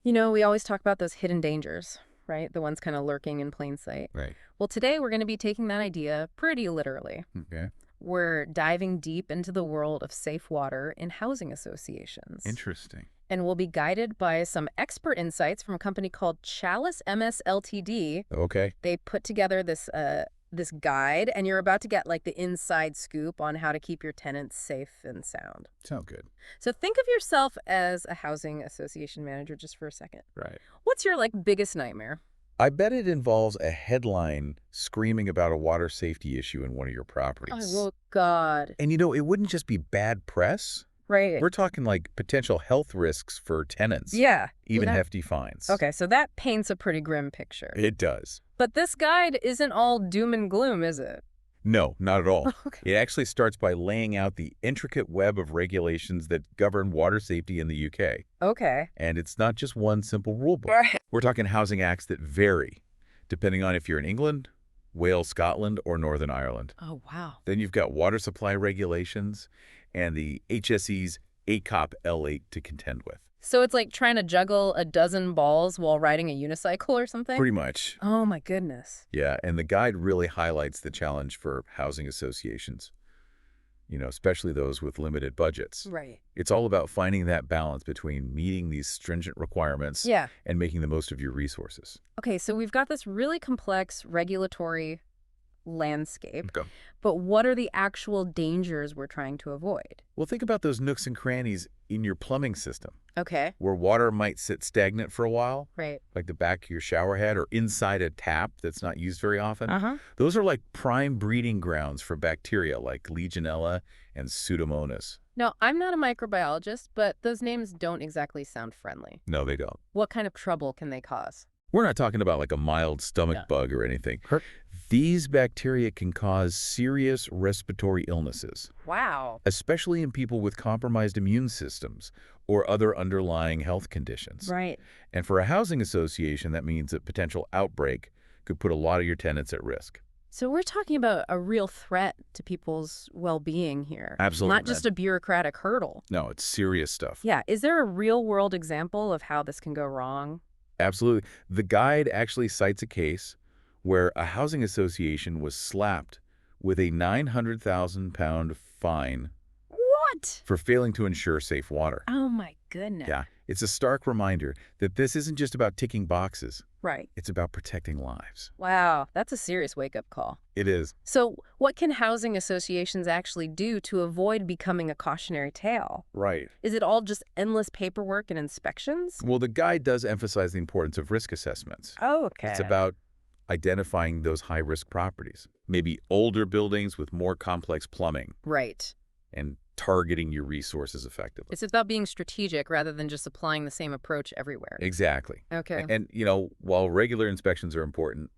You know, we always talk about those hidden dangers, right? The ones kind of lurking in plain sight. Right. Well, today we're going to be taking that idea pretty literally. Okay. We're diving deep into the world of safe water in housing associations. Interesting. And we'll be guided by some expert insights from a company called Challis MS Ltd. Okay. They put together this guide, and you're about to get like the inside scoop on how to keep your tenants safe and sound. Sound good. So think of yourself as a housing association manager just for a second. Right. What's your like biggest nightmare? I bet it involves a headline screaming about a water safety issue in one of your Oh, properties. well, God. And it wouldn't just be bad press. Right. We're talking like potential health risks for tenants. Yeah. Even that- hefty fines. Okay, so that paints a pretty grim picture. It does. But this guide isn't all doom and gloom, is it? No, not at all. Okay. It actually starts by laying out the intricate web of regulations that govern water safety in the UK. Okay. And it's not just one simple rule book. Right. We're talking housing acts that vary, depending on if you're in England, Wales, Scotland, or Northern Ireland. Oh, wow. Then you've got water supply regulations and the HSE's ACOP L8 to contend with. So it's like trying to juggle a dozen balls while riding a unicycle or something? Pretty much. Oh, my goodness. Yeah, and the guide really highlights the challenge for housing associations, especially those with limited budgets. Right. It's all about finding that balance between meeting these stringent requirements Yeah. and making the most of your resources. Okay, so we've got this really complex regulatory landscape, Okay. but what are the actual dangers we're trying to avoid? Well, think about those nooks and crannies in your plumbing system, Okay. where water might sit stagnant for a while, Right. like the back of your shower head or inside a tap that's not used very often. Uh-huh. Those are like prime breeding grounds for bacteria like Legionella and Pseudomonas. Now, I'm not a microbiologist, but those names don't exactly sound friendly. No, they don't. What kind of trouble can they cause? We're not talking about like a mild stomach Yeah. bug or anything. These bacteria can cause serious respiratory illnesses, Wow. especially in people with compromised immune systems or other underlying health conditions. Right. And for a housing association, that means a potential outbreak could put a lot of your tenants at risk. So we're talking about a real threat to people's well-being here. Absolutely, Not just a bureaucratic hurdle. No, it's serious stuff. Yeah. Is there a real-world example of how this can go wrong? Absolutely. The guide actually cites a case where a housing association was slapped with a £900,000 fine What? for failing to ensure safe water. Oh, my goodness. Yeah, it's a stark reminder that this isn't just about ticking boxes. Right. It's about protecting lives. Wow. That's a serious wake-up call. It is. So what can housing associations actually do to avoid becoming a cautionary tale? Right. Is it all just endless paperwork and inspections? Well, the guide does emphasize the importance of risk assessments. Oh, okay. It's about identifying those high-risk properties, maybe older buildings with more complex plumbing, Right. and targeting your resources effectively. It's about being strategic rather than just applying the same approach everywhere. Exactly. Okay. And, while regular inspections are important,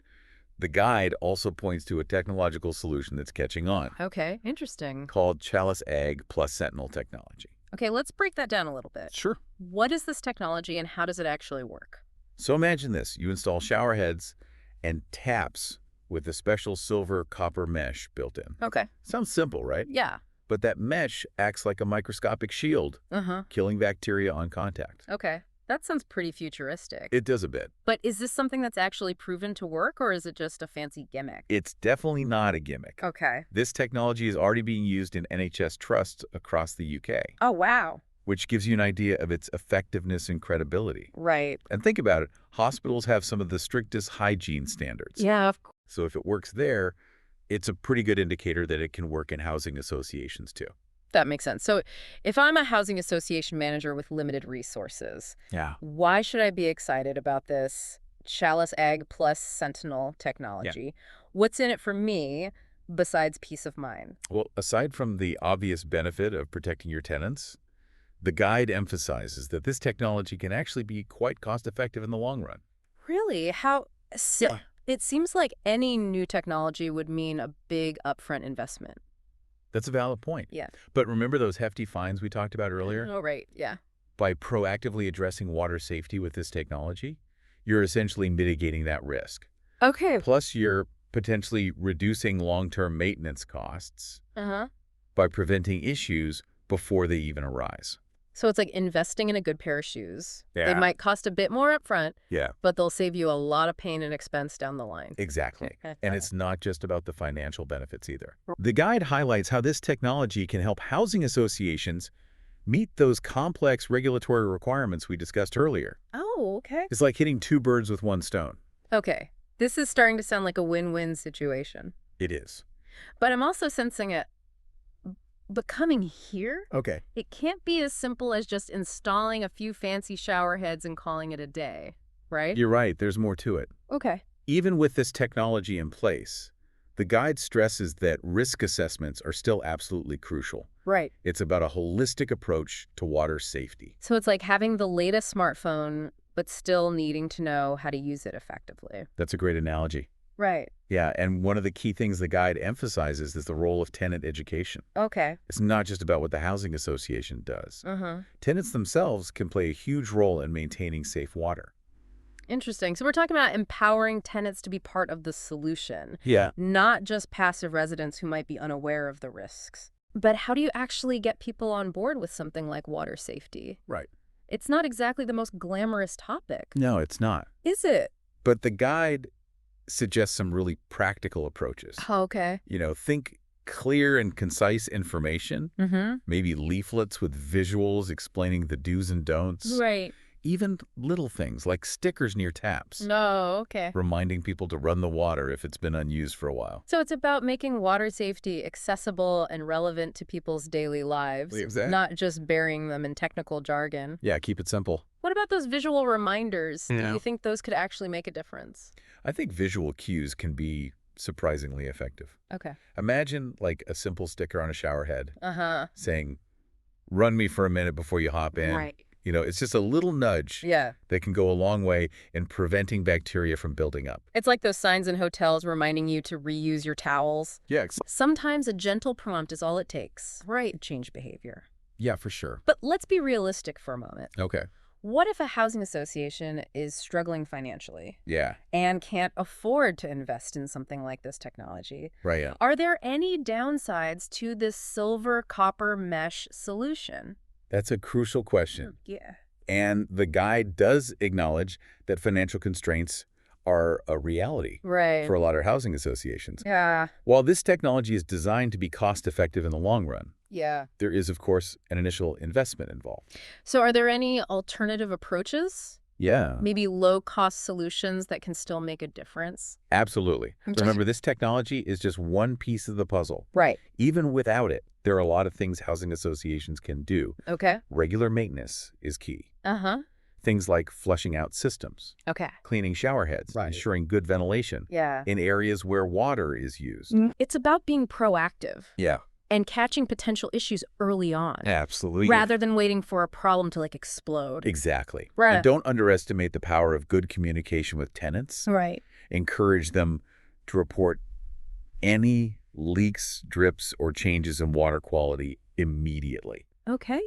the guide also points to a technological solution that's catching on, Okay. Interesting. called Challis Ag Sentinel technology. Okay, let's break that down a little bit. Sure. What is this technology and how does it actually work? So imagine this. You install shower heads and taps with a special silver copper mesh built in. Okay. Sounds simple, right? Yeah. But that mesh acts like a microscopic shield, Uh-huh. killing bacteria on contact. Okay. That sounds pretty futuristic. It does a bit. But is this something that's actually proven to work, or is it just a fancy gimmick? It's definitely not a gimmick. Okay. This technology is already being used in NHS trusts across the UK, Oh, wow. which gives you an idea of its effectiveness and credibility. Right. And think about it. Hospitals have some of the strictest hygiene standards. Yeah, of course. So if it works there, it's a pretty good indicator that it can work in housing associations too. That makes sense. So if I'm a housing association manager with limited resources, Yeah. why should I be excited about this Challis Ag Sentinel technology? What's in it for me besides peace of mind? Well, aside from the obvious benefit of protecting your tenants, the guide emphasizes that this technology can actually be quite cost-effective in the long run. Really? How? It seems like any new technology would mean a big upfront investment. That's a valid point. Yeah. But remember those hefty fines we talked about earlier? Oh, right. Yeah. By proactively addressing water safety with this technology, you're essentially mitigating that risk. Okay. Plus, you're potentially reducing long-term maintenance costs Uh-huh. by preventing issues before they even arise. So it's like investing in a good pair of shoes. They Yeah. might cost a bit more up front, Yeah, but they'll save you a lot of pain and expense down the line. exactly. And it's not just about the financial benefits either. The guide highlights how this technology can help housing associations meet those complex regulatory requirements we discussed earlier. Oh, okay. It's like hitting two birds with one stone. Okay. This is starting to sound like a win-win situation. It is. But I'm also sensing it. But coming here, Okay. it can't be as simple as just installing a few fancy shower heads and calling it a day, right? You're right. There's more to it. Okay. Even with this technology in place, the guide stresses that risk assessments are still absolutely crucial. Right. It's about a holistic approach to water safety. So it's like having the latest smartphone, but still needing to know how to use it effectively. That's a great analogy. Right. Yeah, and one of the key things the guide emphasizes is the role of tenant education. Okay. It's not just about what the housing association does. Mm-hmm. Tenants themselves can play a huge role in maintaining safe water. Interesting. So we're talking about empowering tenants to be part of the solution, Yeah. not just passive residents who might be unaware of the risks. But how do you actually get people on board with something like water safety? Right. It's not exactly the most glamorous topic, No, it's not. is it? But the guide suggests some really practical approaches. Oh, okay. Think clear and concise information, Mm-hmm. maybe leaflets with visuals explaining the do's and don'ts. Right. Even little things like stickers near taps, No, okay. reminding people to run the water if it's been unused for a while. So it's about making water safety accessible and relevant to people's daily lives, Exactly. not just burying them in technical jargon. Yeah, keep it simple. What about those visual reminders? Do Yeah. you think those could actually make a difference? I think visual cues can be surprisingly effective. Okay. Imagine like a simple sticker on a shower head Uh-huh. saying, run me for a minute before you hop in. Right. It's just a little nudge Yeah. that can go a long way in preventing bacteria from building up. It's like those signs in hotels reminding you to reuse your towels. Yeah, Sometimes a gentle prompt is all it takes. Right. Change behavior. yeah, for sure. But let's be realistic for a moment. Okay. What if a housing association is struggling financially Yeah, and can't afford to invest in something like this technology? right. Yeah. Are there any downsides to this silver copper mesh solution? That's a crucial question. Yeah. And the guide does acknowledge that financial constraints are a reality Right. for a lot of housing associations. Yeah. While this technology is designed to be cost-effective in the long run, Yeah. there is, of course, an initial investment involved. So are there any alternative approaches? Yeah, Maybe low-cost solutions that can still make a difference? absolutely. Interesting. Remember, this technology is just one piece of the puzzle. Right. Even without it, there are a lot of things housing associations can do. Okay. Regular maintenance is key. Uh-huh. Things like flushing out systems, Okay. cleaning shower heads, Right. ensuring good ventilation Yeah. in areas where water is used. It's about being proactive Yeah, and catching potential issues early on, absolutely. rather than waiting for a problem to explode. Exactly. Right. And don't underestimate the power of good communication with tenants. Right. Encourage them to report any leaks, drips, or changes in water quality immediately. Okay.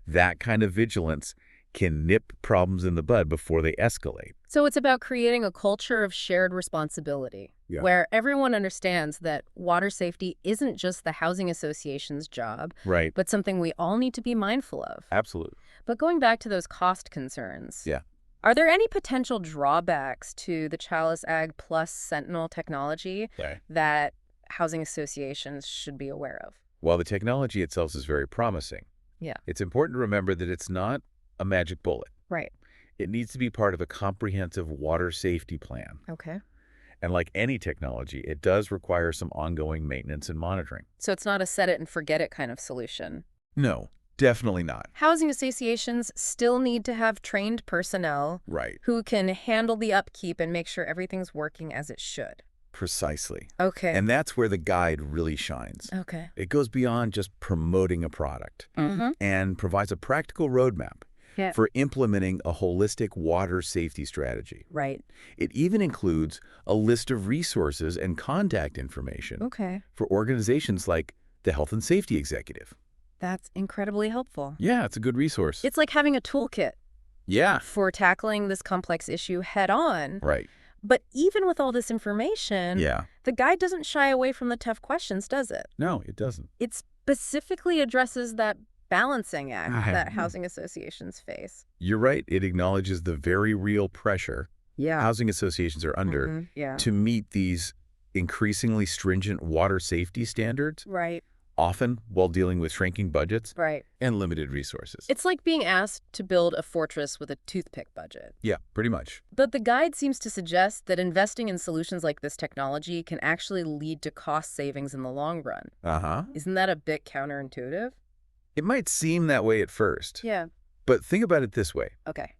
That kind of vigilance can nip problems in the bud before they escalate. So it's about creating a culture of shared responsibility, Yeah. where everyone understands that water safety isn't just the housing association's job, Right. but something we all need to be mindful of. Absolutely. But going back to those cost concerns, Yeah. are there any potential drawbacks to the Challis Ag Sentinel technology Okay. that housing associations should be aware of? While the technology itself is very promising, Yeah. it's important to remember that it's not a magic bullet. Right. It needs to be part of a comprehensive water safety plan. Okay. And like any technology, it does require some ongoing maintenance and monitoring. So it's not a set it and forget it kind of solution. No, definitely not. Housing associations still need to have trained personnel Right. who can handle the upkeep and make sure everything's working as it should. Precisely. Okay. And that's where the guide really shines. Okay. It goes beyond just promoting a product Mm-hmm. and provides a practical roadmap Yeah. for implementing a holistic water safety strategy. Right. It even includes a list of resources and contact information Okay. for organizations like the Health and Safety Executive. That's incredibly helpful. Yeah, it's a good resource. It's like having a toolkit Yeah. for tackling this complex issue head on. Right. But even with all this information, Yeah. the guide doesn't shy away from the tough questions, does it? No, it doesn't. It specifically addresses that balancing act that housing associations face. You're right. It acknowledges the very real pressure Yeah. housing associations are under Yeah. to meet these increasingly stringent water safety standards, Right. often while dealing with shrinking budgets Right. and limited resources. It's like being asked to build a fortress with a toothpick budget. Yeah, pretty much. But the guide seems to suggest that investing in solutions like this technology can actually lead to cost savings in the long run. Uh-huh. Isn't that a bit counterintuitive? It might seem that way at first, Yeah. but think about it this way. Okay.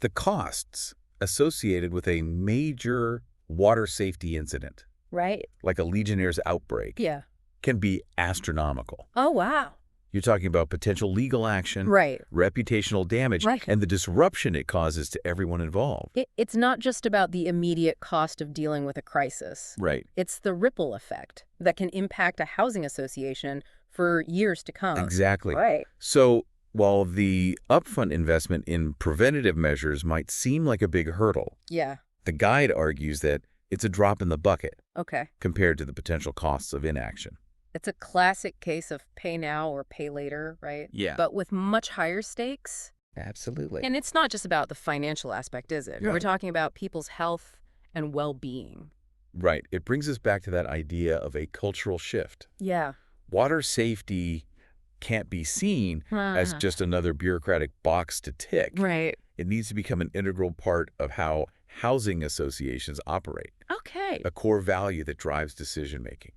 The costs associated with a major water safety incident, Right. like a Legionnaire's outbreak, Yeah. can be astronomical. Oh, wow. You're talking about potential legal action, Right. reputational damage, Right. and the disruption it causes to everyone involved. It's not just about the immediate cost of dealing with a crisis. Right. It's the ripple effect that can impact a housing association for years to come. Exactly. Right. So while the upfront investment in preventative measures might seem like a big hurdle, Yeah. the guide argues that it's a drop in the bucket Okay. compared to the potential costs of inaction. It's a classic case of pay now or pay later, right? Yeah. But with much higher stakes. Absolutely. And it's not just about the financial aspect, is it? Yeah. We're talking about people's health and well-being. Right. It brings us back to that idea of a cultural shift. Yeah. Water safety can't be seen as just another bureaucratic box to tick. Right. It needs to become an integral part of how housing associations operate, Okay. a core value that drives decision-making.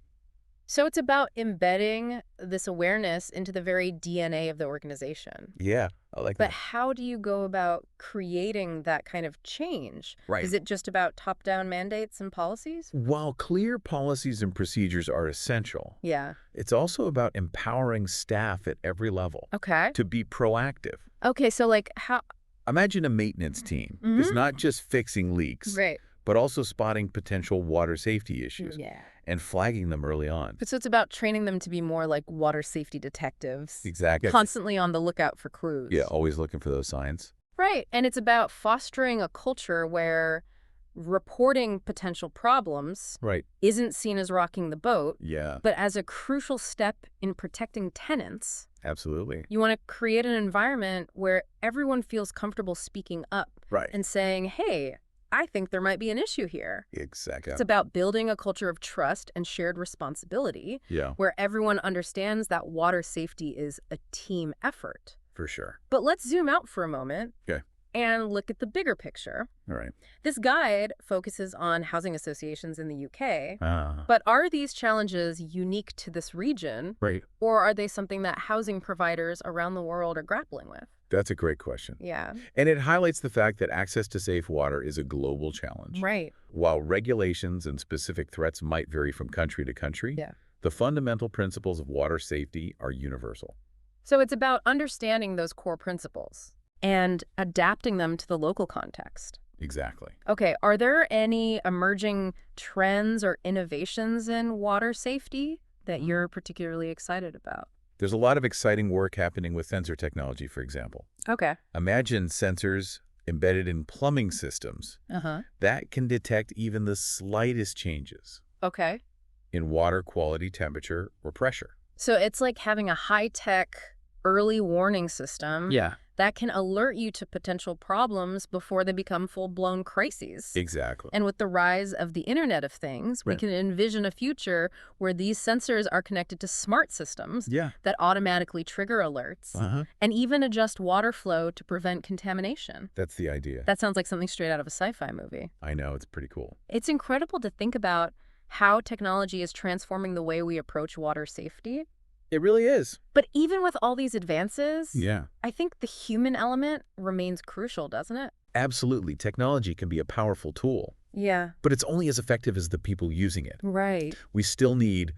So it's about embedding this awareness into the very DNA of the organization. Yeah, I like But that. how do you go about creating that kind of change? Right. Is it just about top-down mandates and policies? While clear policies and procedures are essential, Yeah. it's also about empowering staff at every level Okay. to be proactive. Okay, so like how... Imagine a maintenance team that's not just fixing leaks, Right. but also spotting potential water safety issues Yeah. and flagging them early on. So it's about training them to be more like water safety detectives. Exactly. Constantly on the lookout for clues. Yeah, always looking for those signs. Right. And it's about fostering a culture where reporting potential problems Right. isn't seen as rocking the boat, Yeah, but as a crucial step in protecting tenants. absolutely. You want to create an environment where everyone feels comfortable speaking up Right. and saying, hey, I think there might be an issue here. Exactly. It's about building a culture of trust and shared responsibility Yeah, where everyone understands that water safety is a team effort. for sure. But let's zoom out for a moment Okay. and look at the bigger picture. All right. This guide focuses on housing associations in the UK, Ah, but are these challenges unique to this region, right. or are they something that housing providers around the world are grappling with? That's a great question. Yeah. And it highlights the fact that access to safe water is a global challenge. Right. While regulations and specific threats might vary from country to country, Yeah. the fundamental principles of water safety are universal. So it's about understanding those core principles and adapting them to the local context. Exactly. Okay, are there any emerging trends or innovations in water safety that you're particularly excited about? There's a lot of exciting work happening with sensor technology, for example. Okay. Imagine sensors embedded in plumbing systems Uh-huh. that can detect even the slightest changes Okay. in water quality, temperature, or pressure. So it's like having a high-tech early warning system Yeah. that can alert you to potential problems before they become full-blown crises. Exactly. And with the rise of the Internet of Things, we Right. can envision a future where these sensors are connected to smart systems Yeah. that automatically trigger alerts and even adjust water flow to prevent contamination. That's the idea. That sounds like something straight out of a sci-fi movie. I know, it's pretty cool. It's incredible to think about how technology is transforming the way we approach water safety. It really is. But even with all these advances, Yeah. I think the human element remains crucial, doesn't it? Absolutely. Technology can be a powerful tool, Yeah. but it's only as effective as the people using it. Right. We still need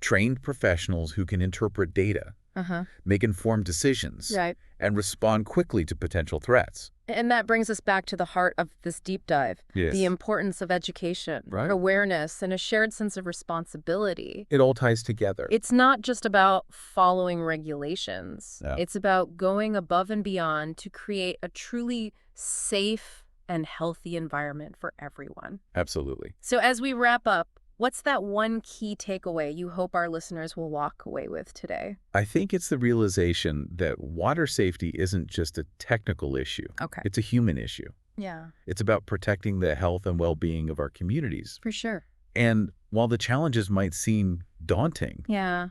trained professionals who can interpret data, Uh-huh. make informed decisions, Right. and respond quickly to potential threats. And that brings us back to the heart of this deep dive. Yes. The importance of education, Right. awareness, and a shared sense of responsibility. It all ties together. It's not just about following regulations. No. It's about going above and beyond to create a truly safe and healthy environment for everyone. Absolutely. So as we wrap up, What's that one key takeaway you hope our listeners will walk away with today? I think it's the realization that water safety isn't just a technical issue. Okay. It's a human issue. Yeah, It's about protecting the health and well-being of our communities. for sure. And while the challenges might seem daunting, Yeah,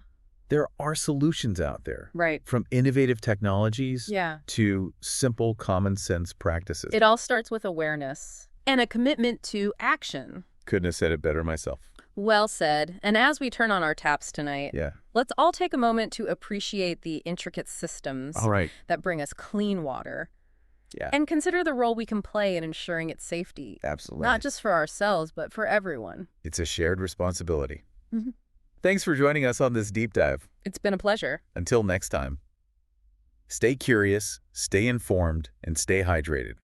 there are solutions out there, right. from innovative technologies Yeah. to simple common sense practices. It all starts with awareness and a commitment to action. Couldn't have said it better myself. Well said. And as we turn on our taps tonight, Yeah. let's all take a moment to appreciate the intricate systems All right. that bring us clean water Yeah. and consider the role we can play in ensuring its safety, Absolutely. not just for ourselves, but for everyone. It's a shared responsibility. Mhm. Thanks for joining us on this deep dive. It's been a pleasure. Until next time, stay curious, stay informed, and stay hydrated.